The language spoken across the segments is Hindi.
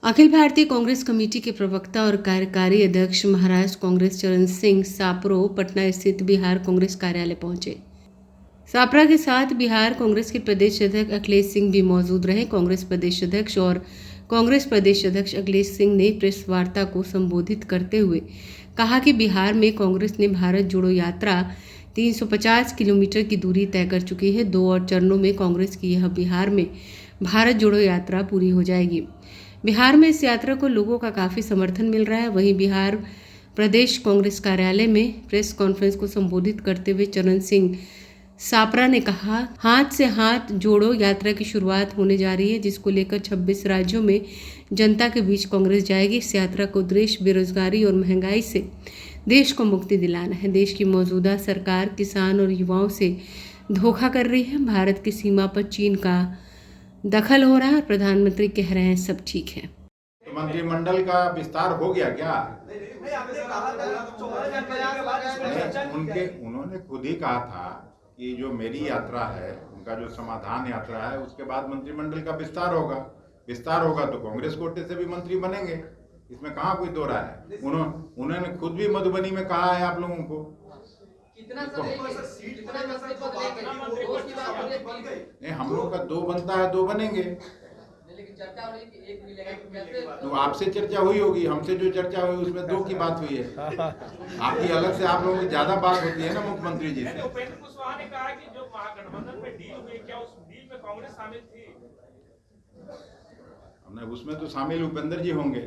अखिल भारतीय कांग्रेस कमेटी के प्रवक्ता और कार्यकारी अध्यक्ष महाराष्ट्र कांग्रेस चरण सिंह सापरो पटना स्थित बिहार कांग्रेस कार्यालय पहुंचे। सापरा के साथ बिहार कांग्रेस के प्रदेश अध्यक्ष अखिलेश सिंह भी मौजूद रहे। कांग्रेस प्रदेश अध्यक्ष और कांग्रेस प्रदेश अध्यक्ष अखिलेश सिंह ने प्रेस वार्ता को संबोधित करते हुए कहा कि बिहार में कांग्रेस ने भारत जोड़ो यात्रा 350 किलोमीटर की दूरी तय कर चुकी है। 2 और चरणों में कांग्रेस की यह बिहार में भारत जोड़ो यात्रा पूरी हो जाएगी। बिहार में इस यात्रा को लोगों का काफ़ी समर्थन मिल रहा है। वहीं बिहार प्रदेश कांग्रेस कार्यालय में प्रेस कॉन्फ्रेंस को संबोधित करते हुए चरण सिंह सापरा ने कहा, हाथ से हाथ जोड़ो यात्रा की शुरुआत होने जा रही है, जिसको लेकर 26 राज्यों में जनता के बीच कांग्रेस जाएगी। इस यात्रा का उद्देश्य बेरोजगारी और महंगाई से देश को मुक्ति दिलाना है। देश की मौजूदा सरकार किसान और युवाओं से धोखा कर रही है। भारत की सीमा पर चीन का दखल हो रहा है। प्रधानमंत्री कह रहे हैं सब ठीक है। तो मंत्रिमंडल का विस्तार हो गया क्या? उन्होंने खुद ही कहा था कि जो मेरी यात्रा है, उनका जो समाधान यात्रा है, उसके बाद मंत्रिमंडल का विस्तार होगा तो कांग्रेस कोटे से भी मंत्री बनेंगे। इसमें कहाँ कोई दो राय है। उन्होंने खुद भी मधुबनी में कहा है आप लोगों को। नहीं, हम लोग का 2 बनता है, 2 बनेंगे। तो आपसे चर्चा हुई होगी, हमसे जो चर्चा हुई उसमें 2 की बात हुई है। आपकी अलग से आप लोगों की ज्यादा बात होती है ना मुख्यमंत्री जी से। उपेंद्र कुशवाहा ने कहा कि जो महागठबंधन में डील हुई, क्या उस डील में कांग्रेस शामिल थी? उसमें तो शामिल उपेंद्र जी होंगे।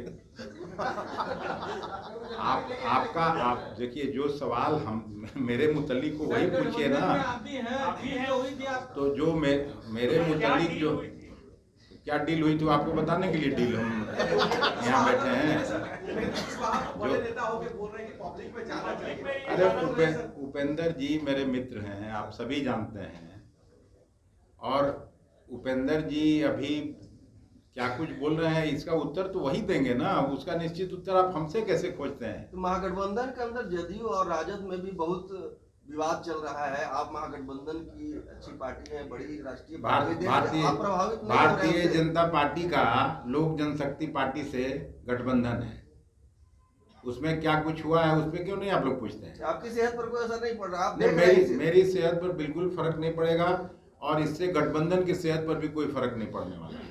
आप देखिए, जो सवाल हम मेरे मुतल्लिक को वही पूछिए ना। तो जो मेरे मुतल्लिक जो क्या डील हुई, तो आपको बताने के लिए डील हम यहाँ बैठे हैं। अरे उपेंद्र जी मेरे मित्र हैं, आप सभी जानते हैं। और उपेंद्र जी अभी क्या कुछ बोल रहे हैं, इसका उत्तर तो वही देंगे ना। उसका निश्चित उत्तर आप हमसे कैसे खोजते हैं? तो महागठबंधन के अंदर जदयू और राजद में भी बहुत विवाद चल रहा है। आप महागठबंधन की अच्छी पार्टी है, बड़ी राष्ट्रीय भारतीय जनता पार्टी का लोक जनशक्ति पार्टी से गठबंधन है। उसमें क्या कुछ हुआ है, उसमें क्यों नहीं आप लोग पूछते हैं? आपकी सेहत पर कोई असर नहीं पड़ रहा? मेरी सेहत पर बिल्कुल फर्क नहीं पड़ेगा, और इससे गठबंधन की सेहत पर भी कोई फर्क नहीं पड़ने वाला है।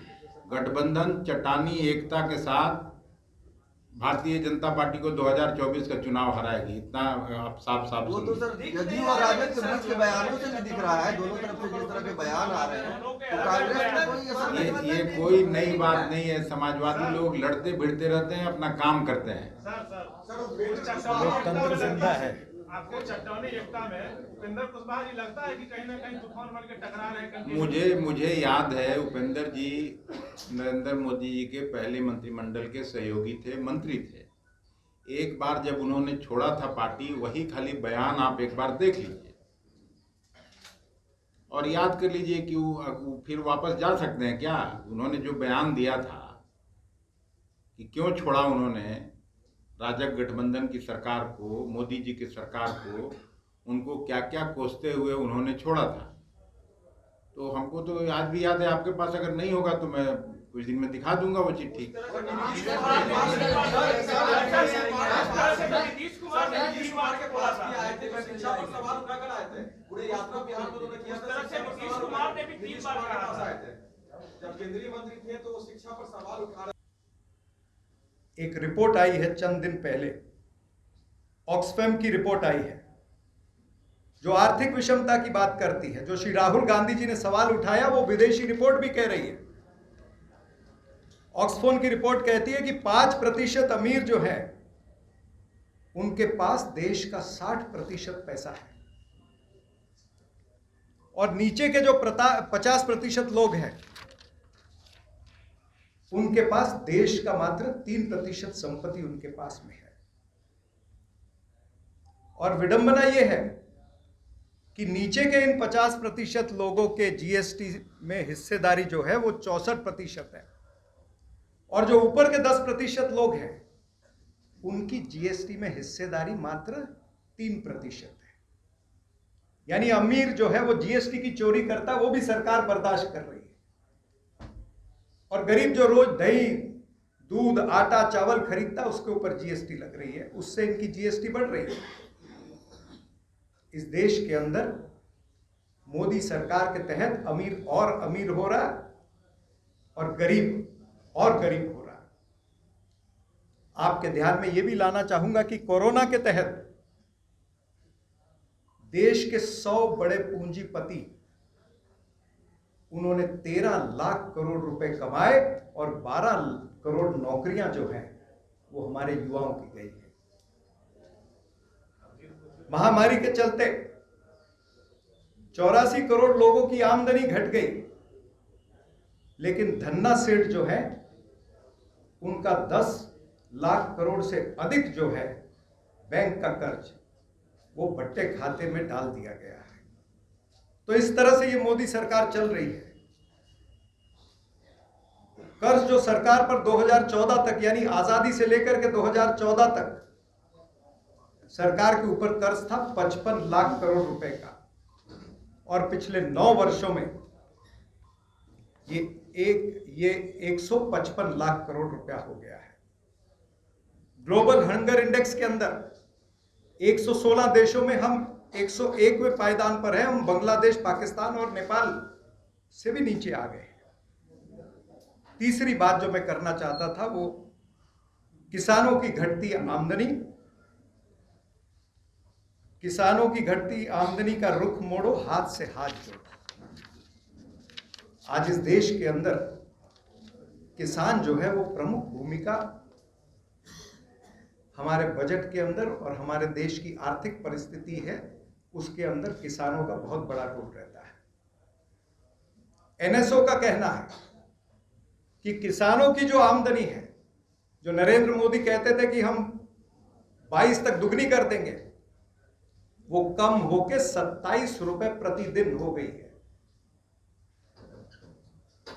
गठबंधन चट्टानी एकता के साथ भारतीय जनता पार्टी को 2024 का चुनाव हराएगी, इतना आप साफ वो तो सर जदयू और राजद के बीच के बयानों से भी दिख रहा है। दोनों तरफ से जिस तरह के बयान आ रहे हैं, तो कांग्रेस में कोई असर नहीं। ये कोई नई बात नहीं है। समाजवादी लोग लड़ते भिड़ते रहते हैं, अपना काम करते हैं। लोकतंत्र जिंदा है। आपको चट्टानी एकता में उपेंद्र कुशवाहा जी लगता है कि कहीं ना कहीं तूफान बन के टकरा रहे हैं? मुझे याद है, उपेंद्र जी नरेंद्र मोदी जी के पहले मंत्रिमंडल के सहयोगी थे, मंत्री थे। एक बार जब उन्होंने छोड़ा था पार्टी, वही खाली बयान आप एक बार देख लीजिए और याद कर लीजिए कि वो फिर वापस जा सकते हैं क्या? उन्होंने जो बयान दिया था कि क्यों छोड़ा उन्होंने राजग गठबंधन की सरकार को, मोदी जी की सरकार को, उनको क्या क्या कोसते हुए उन्होंने छोड़ा था। तो हमको तो आज भी याद है। आपके पास अगर नहीं होगा तो मैं कुछ दिन में दिखा दूंगा वो चिट्ठी। केंद्रीय मंत्री थे तो शिक्षा पर सवाल उठा। एक रिपोर्ट आई है चंद दिन पहले, ऑक्सफैम की रिपोर्ट आई है, जो आर्थिक विषमता की बात करती है। जो श्री राहुल गांधी जी ने सवाल उठाया, वो विदेशी रिपोर्ट भी कह रही है। ऑक्सफैम की रिपोर्ट कहती है कि 5% अमीर जो है, उनके पास देश का 60% पैसा है, और नीचे के जो 50% लोग हैं, उनके पास देश का मात्र 3% संपत्ति उनके पास में है। और विडंबना यह है कि नीचे के इन 50% लोगों के जीएसटी में हिस्सेदारी जो है वो 64% है, और जो ऊपर के 10% लोग हैं, उनकी जीएसटी में हिस्सेदारी मात्र 3% है। यानी अमीर जो है वो जीएसटी की चोरी करता, वो भी सरकार बर्दाश्त कर रही है, और गरीब जो रोज दही दूध, आटा, चावल खरीदता उसके ऊपर जीएसटी लग रही है, उससे इनकी जीएसटी बढ़ रही है। इस देश के अंदर मोदी सरकार के तहत अमीर और अमीर हो रहा और गरीब और गरीब हो रहा। आपके ध्यान में यह भी लाना चाहूंगा कि कोरोना के तहत देश के 100 बड़े पूंजीपति उन्होंने 13 लाख करोड़ रुपए कमाए और 12 करोड़ नौकरियां जो हैं वो हमारे युवाओं की गई है। महामारी के चलते 84 करोड़ लोगों की आमदनी घट गई, लेकिन धन्ना सेठ जो है उनका 10 लाख करोड़ से अधिक जो है बैंक का कर्ज वो बट्टे खाते में डाल दिया गया है। तो इस तरह से ये मोदी सरकार चल रही है। कर्ज जो सरकार पर 2014 तक यानी आजादी से लेकर के 2014 तक सरकार के ऊपर कर्ज था 55 लाख करोड़ रुपए का, और पिछले 9 वर्षों में ये 155 लाख करोड़ रुपया हो गया है। ग्लोबल हंगर इंडेक्स के अंदर 116 देशों में हम 101वें पायदान पर हैं। हम बांग्लादेश, पाकिस्तान और नेपाल से भी नीचे आ गए हैं। तीसरी बात जो मैं करना चाहता था वो किसानों की घटती आमदनी। किसानों की घटती आमदनी का रुख मोड़ो, हाथ से हाथ जोड़ो। आज इस देश के अंदर किसान जो है वो प्रमुख भूमिका हमारे बजट के अंदर और हमारे देश की आर्थिक परिस्थिति है उसके अंदर किसानों का बहुत बड़ा रोल रहता है। एनएसओ का कहना है कि किसानों की जो आमदनी है, जो नरेंद्र मोदी कहते थे कि हम 22 तक दुगनी कर देंगे, वो कम होके 27 रुपए प्रतिदिन हो गई है।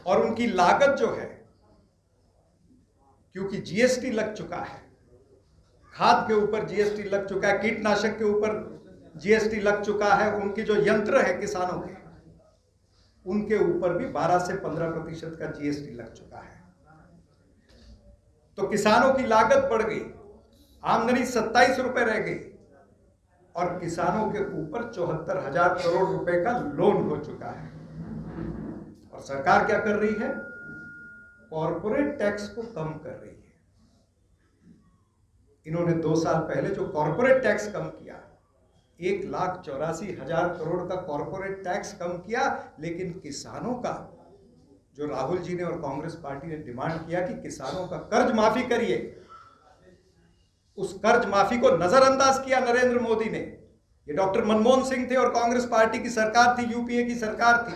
और उनकी लागत जो है, क्योंकि जीएसटी लग चुका है, खाद के ऊपर जीएसटी लग चुका है, कीटनाशक के ऊपर जीएसटी लग चुका है, उनके जो यंत्र है किसानों के उनके ऊपर भी 12 से 15% का जीएसटी लग चुका है। तो किसानों की लागत बढ़ गई, आमदनी 27 रुपए रह गई, और किसानों के ऊपर 74,000 करोड़ रुपए का लोन हो चुका है। और सरकार क्या कर रही है? कॉर्पोरेट टैक्स को कम कर रही है। इन्होंने 2 साल पहले जो कॉर्पोरेट टैक्स कम किया, 1,84,000 करोड़ का कॉर्पोरेट टैक्स कम किया, लेकिन किसानों का जो राहुल जी ने और कांग्रेस पार्टी ने डिमांड किया कि किसानों का कर्ज माफी करिए, उस कर्ज माफी को नजरअंदाज किया नरेंद्र मोदी ने। ये डॉक्टर मनमोहन सिंह थे और कांग्रेस पार्टी की सरकार थी, यूपीए की सरकार थी।